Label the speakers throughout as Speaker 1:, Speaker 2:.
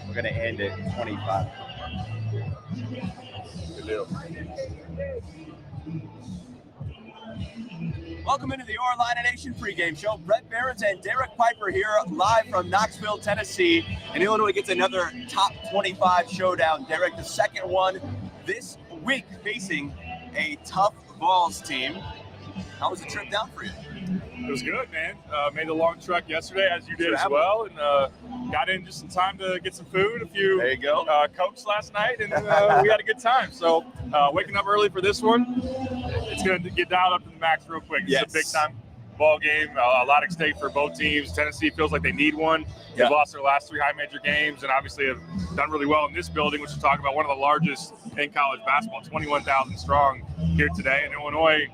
Speaker 1: We're going to end at 25.
Speaker 2: Good deal.
Speaker 3: Welcome into the Illini Nation pregame show. Brett Barons and Derek Piper here live from Knoxville, Tennessee. And Illinois gets another top 25 showdown. Derek, the second one this week facing a tough Vols team. How was the trip down for you?
Speaker 2: It was good, man. Made the long trek yesterday, as you did as well, and got in just in time to get some food, a few
Speaker 3: there you go.
Speaker 2: Cokes last night, and we had a good time. So waking up early for this one, it's going to get dialed up to the max real quick. It's a big-time ball game, a lot at stake for both teams. Tennessee feels like they need one. They've lost their last 3 high major games and obviously have done really well in this building, which we're talking about, one of the largest in college basketball, 21,000 strong here today. And Illinois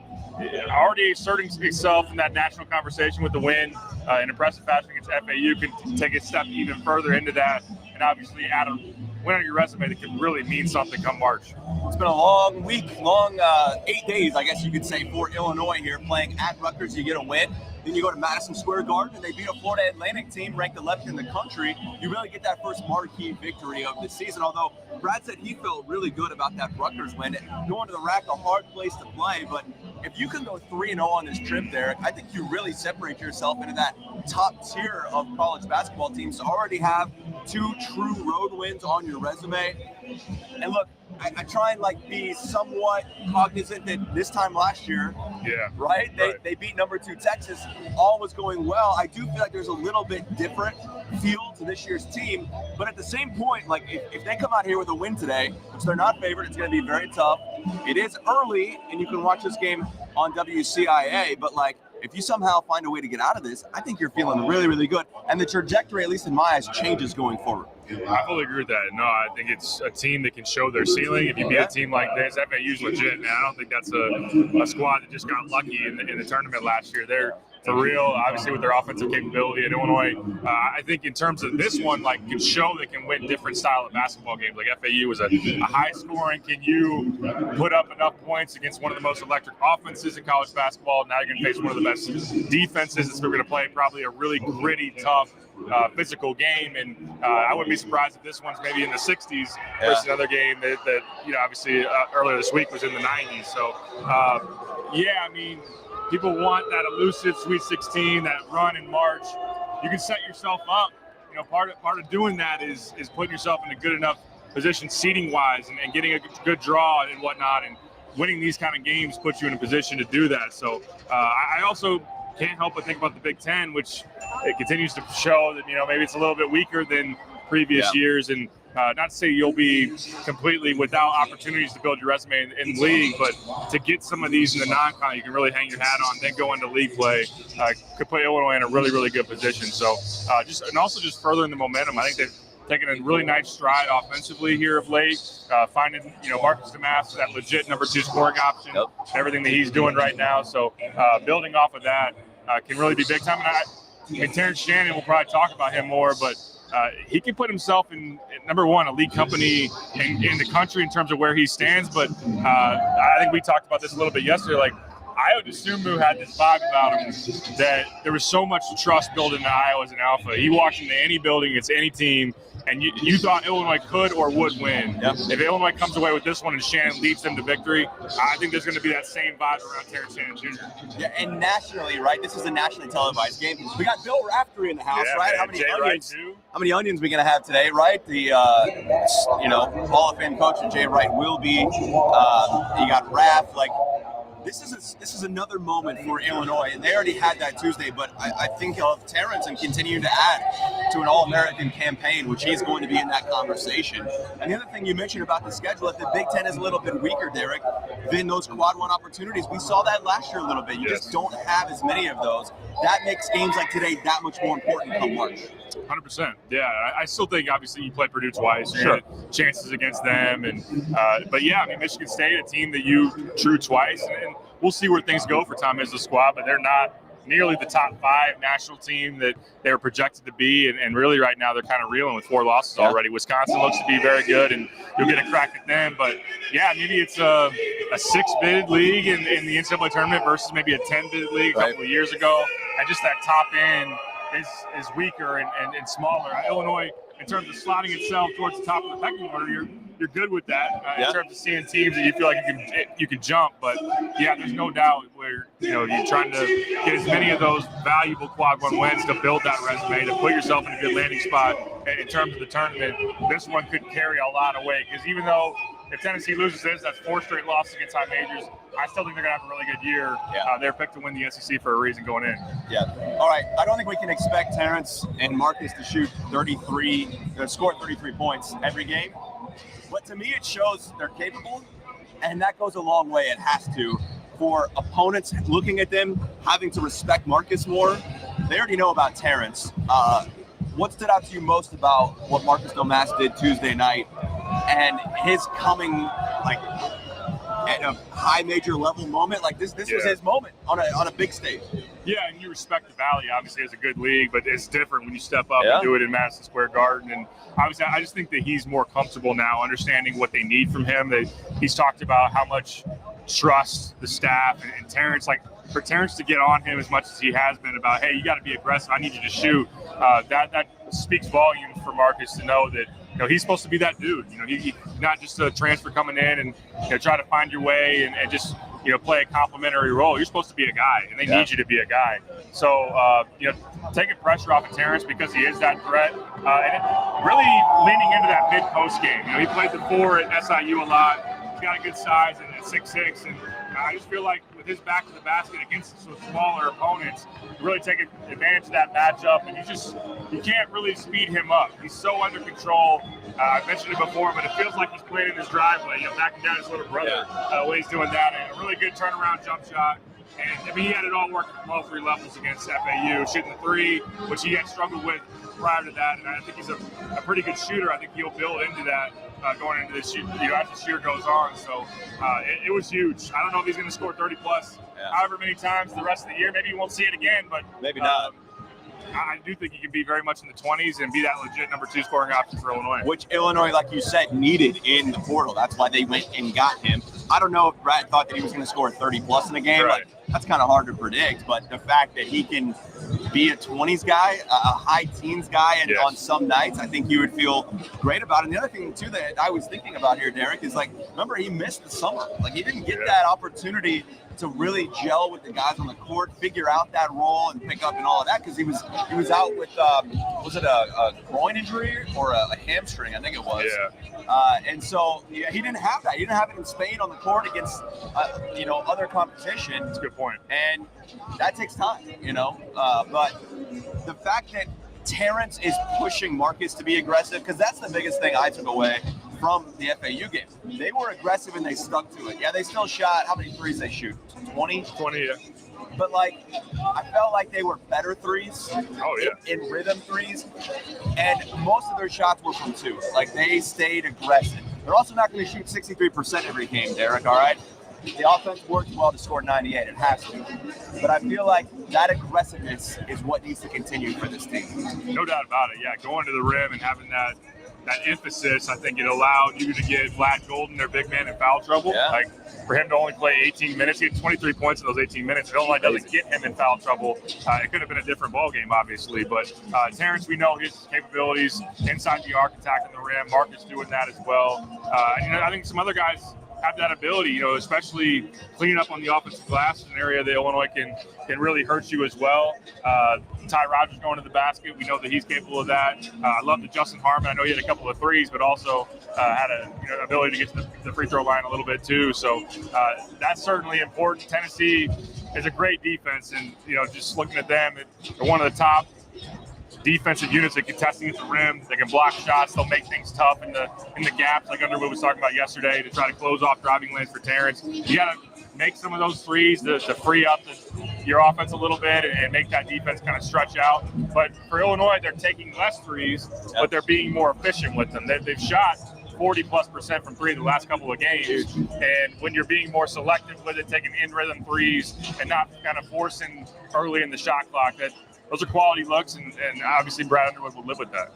Speaker 2: already asserting itself in that national conversation with the win in impressive fashion against FAU, can take a step even further into that, and obviously add a win on your resume that can really mean something come March.
Speaker 3: It's been a long week, 8 days, I guess you could say, for Illinois here, playing at Rutgers. You get a win. Then you go to Madison Square Garden, and they beat a Florida Atlantic team ranked 11th in the country. You really get that first marquee victory of the season, although Brad said he felt really good about that Rutgers win. Going to the rack, a hard place to play, but if you can go 3-0 on this trip, Derek, I think you really separate yourself into that top tier of college basketball teams to already have 2 true road wins on your resume. And look, I try and be somewhat cognizant that this time last year, they beat number 2 Texas. All was going well. I do feel like there's a little bit different feel to this year's team, but at the same point, if they come out here with a win today, which they're not favored, it's going to be very tough. It is early, and you can watch this game on WCIA, but if you somehow find a way to get out of this, I think you're feeling really, really good. And the trajectory, at least in my eyes, changes going forward.
Speaker 2: I fully agree with that. No, I think it's a team that can show their ceiling. If you beat a team like this, FAU's legit, man. I don't think that's a squad that just got lucky in the tournament last year. They're for real, obviously, with their offensive capability at Illinois. I think in terms of this one, can show they can win different style of basketball games. Like FAU is a high scoring. Can you put up enough points against one of the most electric offenses in college basketball? Now you're going to face one of the best defenses that's going to play probably a really gritty, tough, physical game. And I wouldn't be surprised if this one's maybe in the 60s versus another game that obviously earlier this week was in the 90s. So, I mean, people want that elusive Sweet 16, that run in March. You can set yourself up. Part of doing that is putting yourself in a good enough position seeding-wise and getting a good draw and whatnot. And winning these kind of games puts you in a position to do that. So I also can't help but think about the Big Ten, which it continues to show that, maybe it's a little bit weaker than previous years. And not to say you'll be completely without opportunities to build your resume in the league, but to get some of these in the non-con, you can really hang your hat on, then go into league play, could put Illinois in a really, really good position. So just furthering the momentum. I think they've taken a really nice stride offensively here of late, finding, Marcus Domask, that legit number 2 scoring option, everything that he's doing right now. So building off of that can really be big time. And Terrence Shannon, we'll probably talk about him more, but he can put himself in, number one, a league company in the country in terms of where he stands. But I think we talked about this a little bit yesterday. Ayo Dosunmu had this vibe about him that there was so much trust built into Ayo as an alpha. He walked into any building, against any team, and you thought Illinois could or would win.
Speaker 3: Yep.
Speaker 2: If Illinois comes away with this one and Shannon leads them to victory, I think there's going to be that same vibe around Terrence Shannon Jr.
Speaker 3: Yeah, and nationally, right? This is a nationally televised game. We got Bill Raftery in the house, right?
Speaker 2: Man,
Speaker 3: How many onions we gonna have today, right? The Hall of Fame coach and Jay Wright will be. You got Raph. Like this is another moment for Illinois, and they already had that Tuesday. But I think of Terrence and continuing to add to an All-American campaign, which he's going to be in that conversation. And the other thing you mentioned about the schedule, if the Big Ten is a little bit weaker, Derek, than those quad one opportunities, we saw that last year a little bit. You just don't have as many of those. That makes games like today that much more important come March.
Speaker 2: 100%. Yeah, I still think obviously you play Purdue twice. You get chances against them, and but yeah, I mean Michigan State, a team that you drew twice, and we'll see where things go for Tom Izzo's squad. But they're not nearly the top 5 national team that they were projected to be, and really right now they're kind of reeling with 4 losses already. Wisconsin looks to be very good, and you'll get a crack at them. But yeah, maybe it's a 6-bid league in the NCAA tournament versus maybe a 10-bid league a couple of years ago, and just that top end is weaker and smaller. Illinois, in terms of slotting itself towards the top of the pecking order, you're good with that in terms of seeing teams that you feel like you can jump. But yeah, there's no doubt where you're trying to get as many of those valuable quad one wins to build that resume, to put yourself in a good landing spot in terms of the tournament. This one could carry a lot of weight, because even though if Tennessee loses this, that's 4 straight losses against high majors. I still think they're going to have a really good year. They're picked to win the SEC for a reason going in.
Speaker 3: Yeah. All right. I don't think we can expect Terrence and Marcus to score 33 points every game. But to me, it shows they're capable, and that goes a long way. It has to. For opponents looking at them, having to respect Marcus more, they already know about Terrence. What stood out to you most about what Marcus Domask did Tuesday night and his coming at a high major level moment? Like this was his moment on a big stage.
Speaker 2: Yeah, and you respect the Valley. Obviously, it's a good league, but it's different when you step up and do it in Madison Square Garden. And obviously, I just think that he's more comfortable now, understanding what they need from him. He's talked about how much trust the staff and Terrence, like for Terrence to get on him as much as he has been about, hey, you got to be aggressive. I need you to shoot. That speaks volumes for Marcus to know that he's supposed to be that dude. He's not just a transfer coming in and try to find your way and just play a complimentary role. You're supposed to be a guy, and they need you to be a guy. So taking pressure off of Terrence because he is that threat, and really leaning into that mid-post game. He played the 4 at SIU a lot. He's got a good size and 6'6", and I just feel like with his back to the basket against some smaller opponents, really taking advantage of that matchup, and you can't really speed him up. He's so under control. I mentioned it before, but it feels like he's playing in his driveway, backing down his little brother when he's doing that, and a really good turnaround jump shot. And I mean, he had it all working from all 3 levels against FAU, shooting the 3, which he had struggled with prior to that. And I think he's a pretty good shooter. I think he'll build into that going into this, as this year goes on. So it was huge. I don't know if he's going to score 30 plus however many times the rest of the year. Maybe you won't see it again, but
Speaker 3: maybe not.
Speaker 2: I do think he can be very much in the 20s and be that legit number 2 scoring option for Illinois.
Speaker 3: Which Illinois, like you said, needed in the portal. That's why they went and got him. I don't know if Brad thought that he was going to score 30 plus in a game.
Speaker 2: Right.
Speaker 3: That's kind of hard to predict, but the fact that he can be a 20s guy, a high teens guy, and on some nights, I think you would feel great about it. And the other thing, too, that I was thinking about here, Derek, is remember, he missed the summer. He didn't get that opportunity to really gel with the guys on the court, figure out that role and pick up and all of that, because he was out with, was it a groin injury or a hamstring? I think it was.
Speaker 2: Yeah.
Speaker 3: And so he didn't have that. He didn't have it in Spain on the court against, other competition.
Speaker 2: That's a good point.
Speaker 3: And that takes time, but the fact that Terrence is pushing Marcus to be aggressive, because that's the biggest thing I took away from the FAU game. They were aggressive and they stuck to it. Yeah, they still shot, how many threes they shoot? 20?
Speaker 2: 20, yeah.
Speaker 3: But I felt like they were better threes.
Speaker 2: Oh, yeah.
Speaker 3: In rhythm threes. And most of their shots were from 2. They stayed aggressive. They're also not going to shoot 63% every game, Derek, all right? The offense works well to score 98. It has to. But I feel like that aggressiveness is what needs to continue for this team.
Speaker 2: No doubt about it. Yeah, going to the rim and having that emphasis, I think it allowed you to get Vlad Golden, their big man, in foul trouble.
Speaker 3: Yeah.
Speaker 2: for him to only play 18 minutes. He had 23 points in those 18 minutes. If Illinois doesn't get him in foul trouble, it could have been a different ball game, obviously. But Terrence, we know his capabilities inside the arc, attacking the rim. Marcus doing that as well. And I think some other guys have that ability, especially cleaning up on the offensive glass is an area that Illinois can really hurt you as well. Ty Rogers going to the basket, we know that he's capable of that. I love the Justin Harmon. I know he had a couple of threes, but also had an ability to get to the free throw line a little bit too. So that's certainly important. Tennessee is a great defense, and just looking at them, they're one of the top defensive units that contesting at the rim. They can block shots. They'll make things tough in the gaps, like Underwood was talking about yesterday, to try to close off driving lanes for Terrence. You got to make some of those threes to free up your offense a little bit and make that defense kind of stretch out. But for Illinois, they're taking less threes, but they're being more efficient with them. They've shot 40+% from three the last couple of games. And when you're being more selective with it, taking in-rhythm threes and not kind of forcing early in the shot clock, those are quality looks, and obviously Brad Underwood will live with that.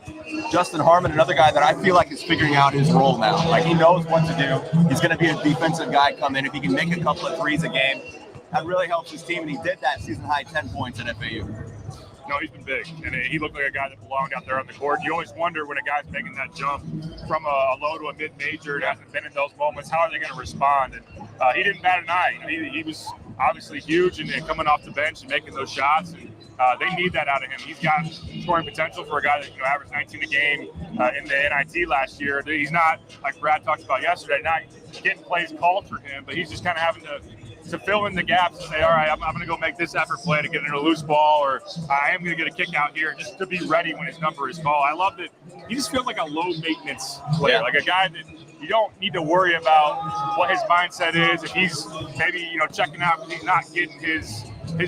Speaker 3: Justin Harmon, another guy that I feel like is figuring out his role now. Like, he knows what to do. He's going to be a defensive guy come in. If he can make a couple of threes a game, that really helps his team, and he did that season-high 10 points at FAU.
Speaker 2: No, he's been big, and he looked like a guy that belonged out there on the court. You always wonder when a guy's making that jump from a low to a mid-major and hasn't been in those moments, how are they going to respond? And he didn't bat an eye. He was obviously huge and coming off the bench and making those shots, and they need that out of him. He's got scoring potential for a guy that averaged 19 a game in the NIT last year. He's not, like Brad talked about yesterday, not getting plays called for him, but he's just kind of having to fill in the gaps and say, all right, I'm going to go make this effort play to get in a loose ball, or I am going to get a kick out here, just to be ready when his number is called. I love that he just feels like a low-maintenance player, like a guy that you don't need to worry about what his mindset is. If he's maybe checking out because he's not getting his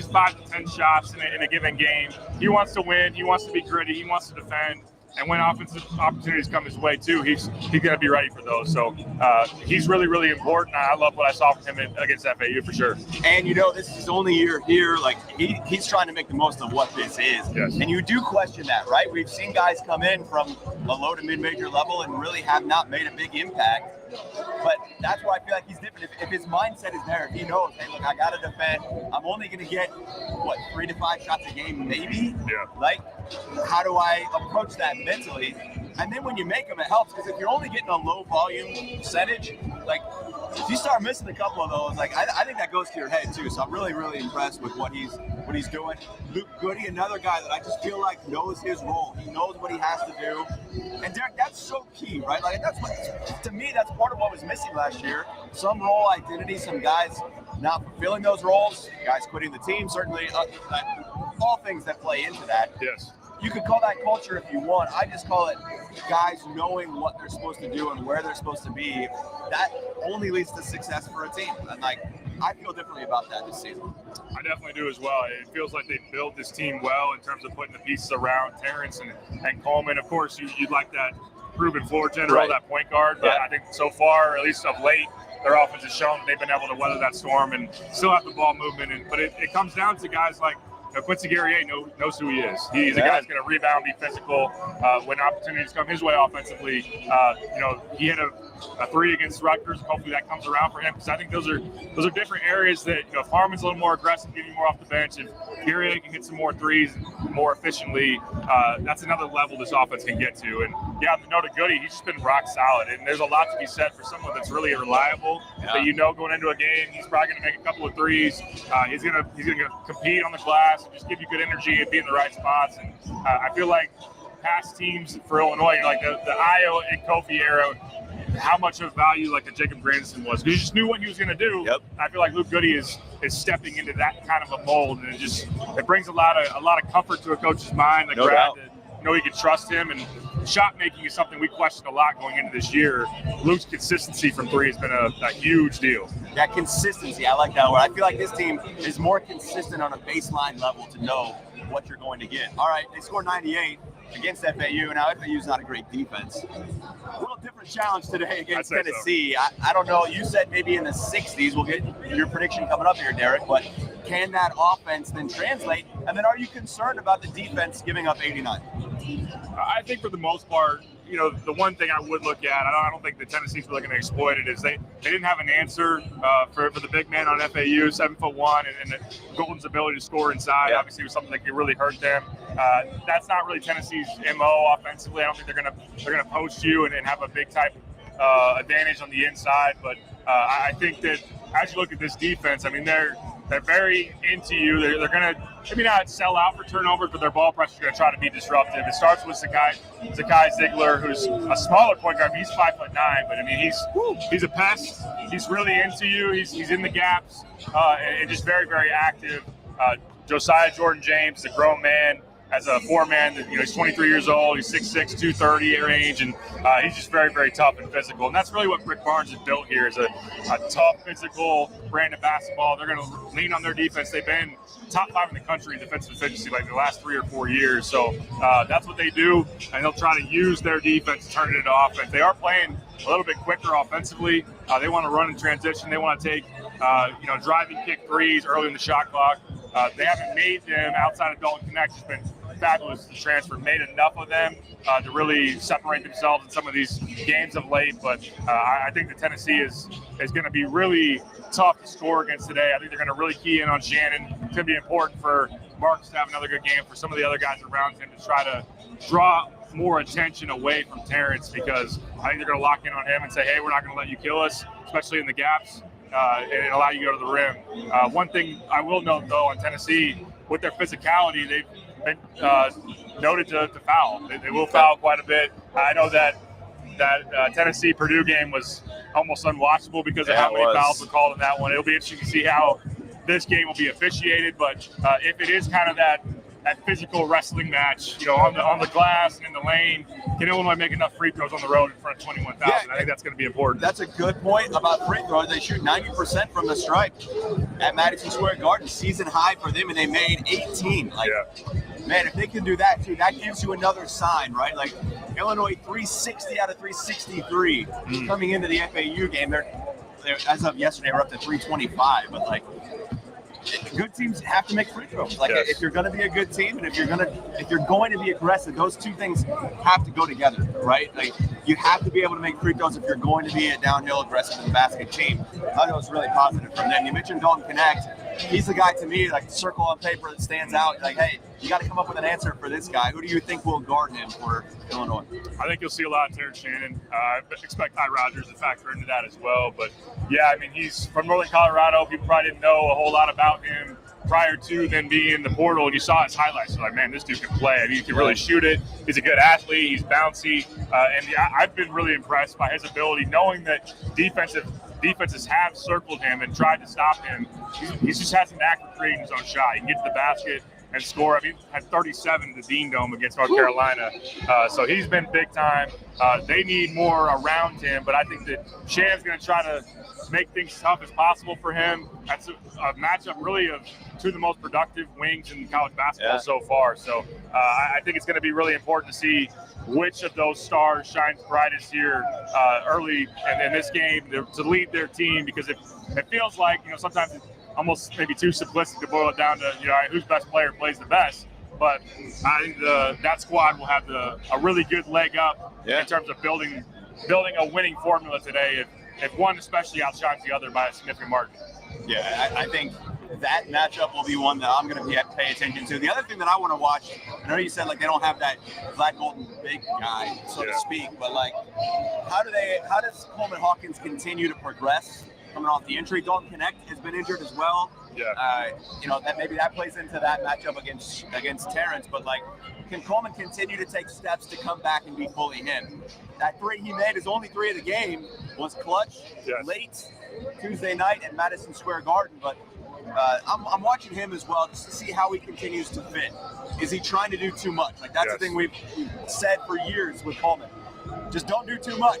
Speaker 2: 5 to 10 shots in a given game. He wants to win. He wants to be gritty. He wants to defend. And when offensive opportunities come his way too, he's going to be ready for those. So he's really, really important. I love what I saw from him against FAU for sure.
Speaker 3: And this is his only year here. Like, he's trying to make the most of what this is.
Speaker 2: Yes.
Speaker 3: And you do question that, right? We've seen guys come in from a low to mid-major level and really have not made a big impact. But that's why I feel like he's different. If his mindset is there, if he knows, hey, look, I got to defend. I'm only going to get, 3 to 5 shots a game, maybe?
Speaker 2: Yeah.
Speaker 3: Like, how do I approach that mentally? And then when you make them, it helps, because if you're only getting a low volume percentage, like, if you start missing a couple of those, like, I think that goes to your head too. So I'm really, really impressed with what he's doing. Luke Goody, another guy that I just feel like knows his role. He knows what he has to do. And Derek, that's so key, right? Like, to me, that's part of what was missing last year. Some role identity, some guys not fulfilling those roles, guys quitting the team, certainly all things that play into that.
Speaker 2: Yes.
Speaker 3: You could call that culture if you want. I just call it guys knowing what they're supposed to do and where they're supposed to be. That only leads to success for a team. And I feel differently about that this season.
Speaker 2: I definitely do as well. It feels like they built this team well in terms of putting the pieces around Terrence and Coleman. Of course, you'd like that proven floor general, right, that point guard. But I think so far, at least of late, their offense has shown they've been able to weather that storm and still have the ball movement. But it comes down to guys like Quincy Guerrier knows who he is. He's a guy that's going to rebound, be physical when opportunities come his way offensively. He hit a 3 against Rutgers. Hopefully that comes around for him, because I think those are different areas that if Harmon's a little more aggressive, getting more off the bench, if Guerrier can hit some more threes more efficiently, that's another level this offense can get to. And yeah, on the note of Goody, he's just been rock solid. And there's a lot to be said for someone that's really reliable. That going into a game, he's probably going to make a couple of threes. He's going to compete on the glass and just give you good energy and be in the right spots. And I feel like past teams for Illinois, like the Io and Kofi era, how much of value like a Jacob Grandison was, because you just knew what he was going to do. Yep. I feel like Luke Goody is stepping into that kind of a mold, and it brings a lot of comfort to a coach's mind. Like, no doubt. He can trust him, and shot making is something we questioned a lot going into this year. Luke's consistency from three has been a huge deal. That consistency, I like that word. I feel like this team is more consistent on a baseline level to know what you're going to get. All right, they scored 98 against FAU. Now, FAU's not a great defense. A little different challenge today against Tennessee. So. I don't know. You said maybe in the 60s. We'll get your prediction coming up here, Derek. But can that offense then translate? And then are you concerned about the defense giving up 89? I think for the most part, the one thing I would look at, I don't think the Tennessee's really going to exploit it, is they didn't have an answer for the big man on FAU, 7'1", and Golden's ability to score inside.
Speaker 3: Yeah.
Speaker 2: Obviously, was something that could really hurt them. That's not really Tennessee's MO offensively. I don't think they're gonna post you and have a big type advantage on the inside. But I think that as you look at this defense, I mean, they're very into you. They're going to maybe not sell out for turnovers, but their ball pressure is going to try to be disruptive. It starts with Zakai Ziegler, who's a smaller point guard. He's 5'9", but I mean he's a pest. He's really into you. He's in the gaps and just very, very active. Josiah Jordan James is a grown man. As a four-man, he's 23 years old. He's 6'6", 230 range, and he's just very, very tough and physical. And that's really what Rick Barnes has built here, is a tough, physical brand of basketball. They're going to lean on their defense. They've been top 5 in the country in defensive efficiency like the last 3 or 4 years. So that's what they do, and they'll try to use their defense to turn it into offense. They are playing a little bit quicker offensively. They want to run in transition. They want to take, driving kick threes early in the shot clock. They haven't made them outside of Dalton Connect. It's been fabulous to transfer, made enough of them to really separate themselves in some of these games of late. But I think the Tennessee is going to be really tough to score against today. I think they're going to really key in on Shannon. It's going to be important for Marcus to have another good game, for some of the other guys around him to try to draw more attention away from Terrence, because I think they're going to lock in on him and say, hey, we're not going to let you kill us, especially in the gaps, and allow you to go to the rim. One thing I will note, though, on Tennessee, with their physicality, they've been noted to foul. They will foul quite a bit. I know that Tennessee-Purdue game was almost unwatchable because of how many fouls were called in that one. It'll be interesting to see how this game will be officiated, but if it is kind of that physical wrestling match, on the glass and in the lane, can Illinois make enough free throws on the road in front of 21,000? I think that's going to be important.
Speaker 3: That's a good point about free throws. They shoot 90% from the stripe at Madison Square Garden, season high for them, and they made 18. Man, if they can do that too, that gives you another sign, right? Like Illinois 360 out of 363 coming into the FAU game. They're as of yesterday, we're up to 325, but good teams have to make free throws. If you're going to be a good team, and if you're going to be aggressive, those two things have to go together, right? You have to be able to make free throws if you're going to be a downhill aggressive in the basket team. I thought it was really positive from them. You mentioned Dalton Connect. He's the guy to me, circle on paper that stands out. Hey, you got to come up with an answer for this guy. Who do you think will guard him for Illinois?
Speaker 2: I think you'll see a lot of Terrence Shannon. I expect Ty Rogers to factor into that as well. But yeah, I mean, he's from Northern Colorado. People probably didn't know a whole lot about him prior to then being in the portal, and you saw his highlights. You're like, man, this dude can play. I mean, he can really shoot it. He's a good athlete. He's bouncy. And I've been really impressed by his ability, knowing that defenses have circled him and tried to stop him. He just has an knack for creating his own shot. He can get to the basket and score. I mean, had 37 in the Dean Dome against North Carolina. So he's been big time. They need more around him, but I think that Shannon's going to try to make things tough as possible for him. That's a matchup really of two of the most productive wings in college basketball so far. So I think it's going to be really important to see which of those stars shines brightest here early in this game to lead their team, because it feels like, sometimes it's almost maybe too simplistic to boil it down to, whose best player plays the best. But I think that squad will have a really good leg up in terms of building a winning formula today if one especially outshines the other by a significant margin.
Speaker 3: Yeah, I think that matchup will be one that I'm going to pay attention to. The other thing that I want to watch, I know you said they don't have that Vlad Golden big guy, so to speak, but how does Coleman Hawkins continue to progress coming off the injury? Dalton Connect has been injured as well. That maybe that plays into that matchup against Terrence, but can Coleman continue to take steps to come back and be fully him? That three he made, his only three of the game, was clutch late Tuesday night at Madison Square Garden, but I'm watching him as well just to see how he continues to fit. Is he trying to do too much? That's the thing we've said for years with Coleman. Just don't do too much.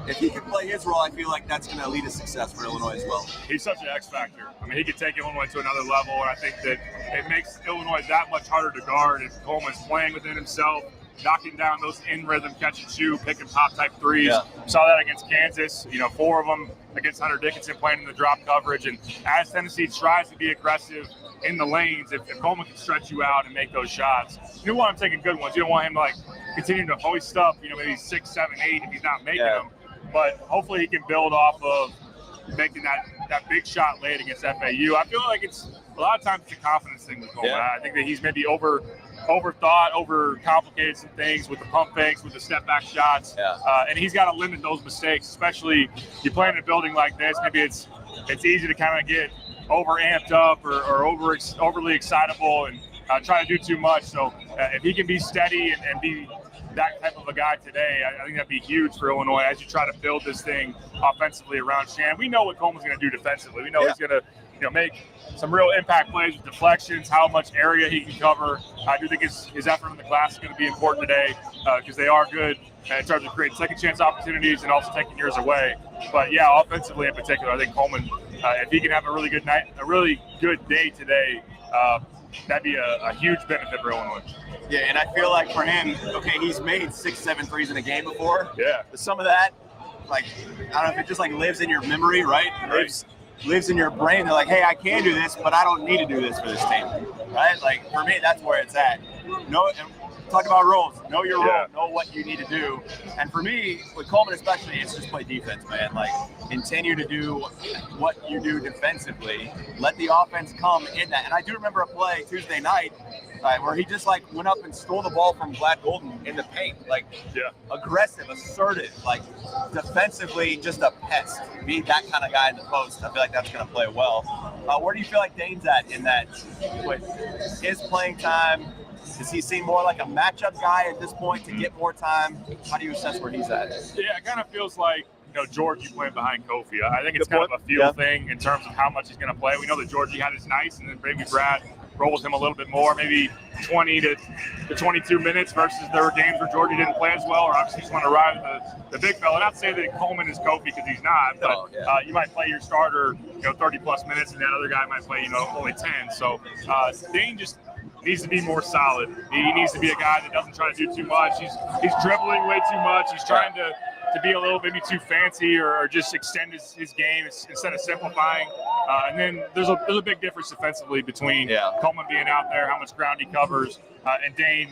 Speaker 3: If he can play his role, I feel like that's going to lead to success for Illinois as well.
Speaker 2: He's such an X factor. I mean, he could take Illinois to another level, and I think that it makes Illinois that much harder to guard if Coleman's playing within himself, knocking down those in-rhythm catch-and-shoot, pick-and-pop type threes. We saw that against Kansas, 4 of them against Hunter Dickinson playing in the drop coverage. And as Tennessee tries to be aggressive in the lanes, if Coleman can stretch you out and make those shots, you want him taking good ones. You don't want him to continue to hoist up, maybe 6, 7, 8 if he's not making them. But hopefully he can build off of making that big shot late against FAU. I feel like it's a lot of times it's a confidence thing with Coleman. I think that he's maybe overthought, overcomplicated some things with the pump fakes, with the step back shots, and he's got to limit those mistakes. Especially you play in a building like this, maybe it's easy to kind of get over amped up or overly excitable and try to do too much. So if he can be steady and be that type of a guy today, I think that'd be huge for Illinois as you try to build this thing offensively around Shannon. We know what Coleman's going to do defensively. We know he's going to make some real impact plays with deflections, how much area he can cover. I do think his effort in the glass is going to be important today because they are good in terms of creating second chance opportunities and also taking yours away. But yeah, offensively in particular, I think Coleman, if he can have a really good night, a really good day today, that'd be a huge benefit for Illinois.
Speaker 3: Yeah, and I feel like for him, okay, he's made 6, 7 threes in a game before.
Speaker 2: Yeah.
Speaker 3: But some of that, like, I don't know if it just like lives in your memory, right? Lives in your brain. They're like, hey, I can do this, but I don't need to do this for this team, right? Like for me, that's where it's at. Talk about roles. Know your role. Know what you need to do. And for me, with Coleman especially, it's just play defense, man. Like continue to do what you do defensively. Let the offense come in that. And I do remember a play Tuesday night where he just like went up and stole the ball from Vlad Golden in the paint. Like aggressive, assertive, like defensively just a pest. Be that kind of guy in the post. I feel like that's going to play well. Where do you feel like Dane's at in that with his playing time? Does he seem more like a matchup guy at this point to get more time? How do you assess where he's at?
Speaker 2: Yeah, it kind of feels like, Georgie playing behind Kofi. I think it's kind of a feel thing in terms of how much he's going to play. We know that Georgie had his nights, and then maybe Brad rolls him a little bit more, maybe 20 to 22 minutes versus there were games where Georgie didn't play as well, or obviously just want to ride the big fella. Not to say that Coleman is Kofi because he's not, but you might play your starter, 30-plus minutes, and that other guy might play, only 10. So Dane just needs to be more solid. He needs to be a guy that doesn't try to do too much. He's dribbling way too much. He's trying to be a little maybe too fancy or just extend his game instead of simplifying. And then there's a big difference defensively between Coleman being out there, how much ground he covers, and Dane,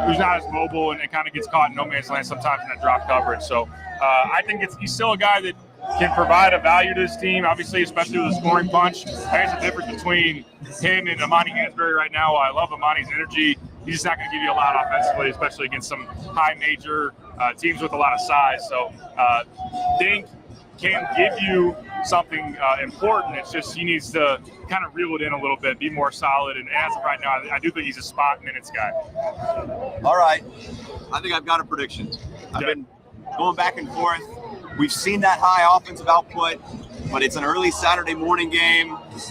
Speaker 2: who's not as mobile and kind of gets caught in no man's land sometimes in that drop coverage. So I think he's still a guy that can provide a value to his team, obviously, especially with a scoring punch. There's a difference between him and Amani Hansberry right now. I love Amani's energy. He's just not going to give you a lot offensively, especially against some high major teams with a lot of size. So Dane can give you something important. It's just he needs to kind of reel it in a little bit, be more solid. And as of right now, I do think he's a spot minutes guy.
Speaker 3: All right. I think I've got a prediction. I've been going back and forth. We've seen that high offensive output, but it's an early Saturday morning game. This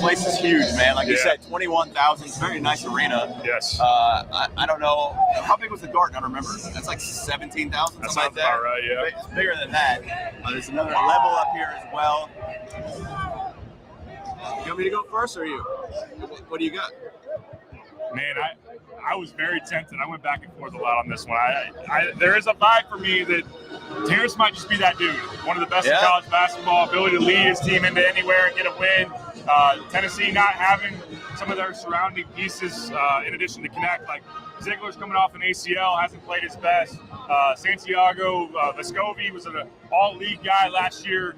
Speaker 3: place is huge, man. Like you said, 21,000. It's a very nice arena.
Speaker 2: Yes.
Speaker 3: I don't know. How big was the Garden? I don't remember. That's like 17,000, something like that.
Speaker 2: About right, yeah.
Speaker 3: It's bigger than that. There's another level up here as well. You want me to go first or you? What do you got?
Speaker 2: Man, I was very tempted. I went back and forth a lot on this one. There is a vibe for me that Terrence might just be that dude. One of the best in college basketball, ability to lead his team into anywhere and get a win. Tennessee not having some of their surrounding pieces in addition to connect. Like Ziegler's coming off an ACL, hasn't played his best. Santiago Vescovi was an all-league guy last year.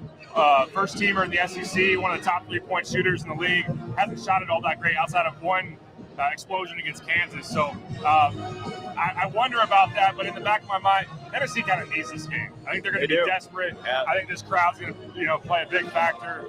Speaker 2: First teamer in the SEC, one of the top 3-point shooters in the league. Hasn't shot it all that great outside of one explosion against Kansas. So I wonder about that, but in the back of my mind, Tennessee kind of needs this game. I think they're going to be desperate. Yeah. I think this crowd's going to play a big factor.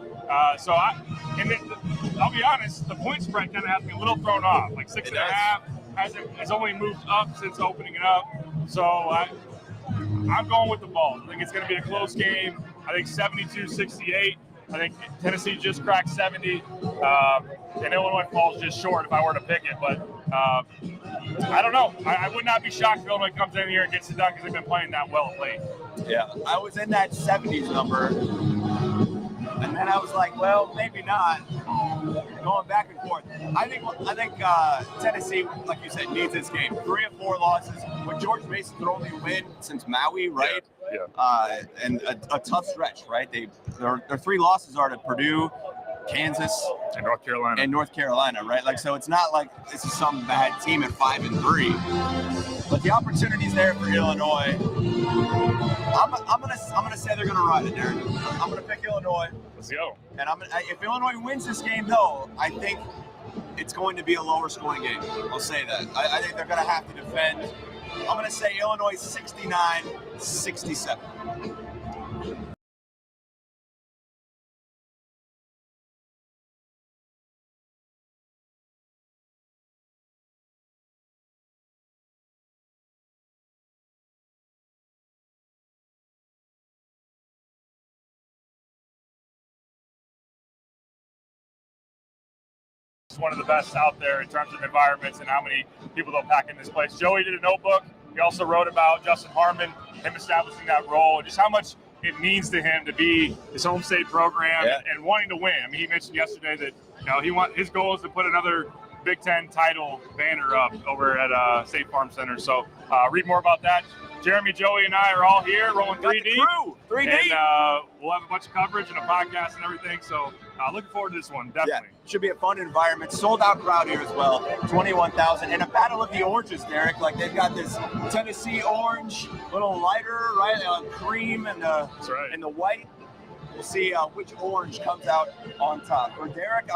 Speaker 2: So I'll be honest, the point spread kind of has me a little thrown off. Like 6.5 has only moved up since opening it up. So I'm going with the ball. I think it's going to be a close game. I think 72-68. I think Tennessee just cracked 70, and Illinois falls just short if I were to pick it. But I don't know. I would not be shocked if Illinois comes in here and gets it done because they've been playing that well of late. Yeah, I was in that 70s number, and then I was like, well, maybe not. Going back and forth. I think Tennessee, like you said, needs this game. 3 of 4 losses. With George Mason's their only win since Maui, right? Yeah. And a tough stretch, right? Their 3 losses are to Purdue, Kansas, and North Carolina.
Speaker 3: Right? Like, so it's not like this is some bad team at 5-3. but the opportunity's there for Illinois. I'm gonna say they're gonna ride it, Derek. I'm gonna pick Illinois.
Speaker 2: Let's go.
Speaker 3: And if Illinois wins this game, though, I think it's going to be a lower scoring game. I'll say that. I think they're going to have to defend. I'm going to say Illinois 69-67.
Speaker 2: One of the best out there in terms of environments and how many people they'll pack in this place. Joey did a notebook. He also wrote about Justin Harmon, him establishing that role, and just how much it means to him to be his home state program and wanting to win. I mean, he mentioned yesterday that his goal is to put another Big Ten title banner up over at State Farm Center. So read more about that. Jeremy, Joey, and I are all here rolling 3D. And we'll have a bunch of coverage and a podcast and everything. So looking forward to this one, definitely.
Speaker 3: Yeah, should be a fun environment. Sold out crowd here as well. 21,000. And a battle of the oranges, Derek. Like they've got this Tennessee orange, little lighter, right? Cream and the white. We'll see which orange comes out on top. For Derek,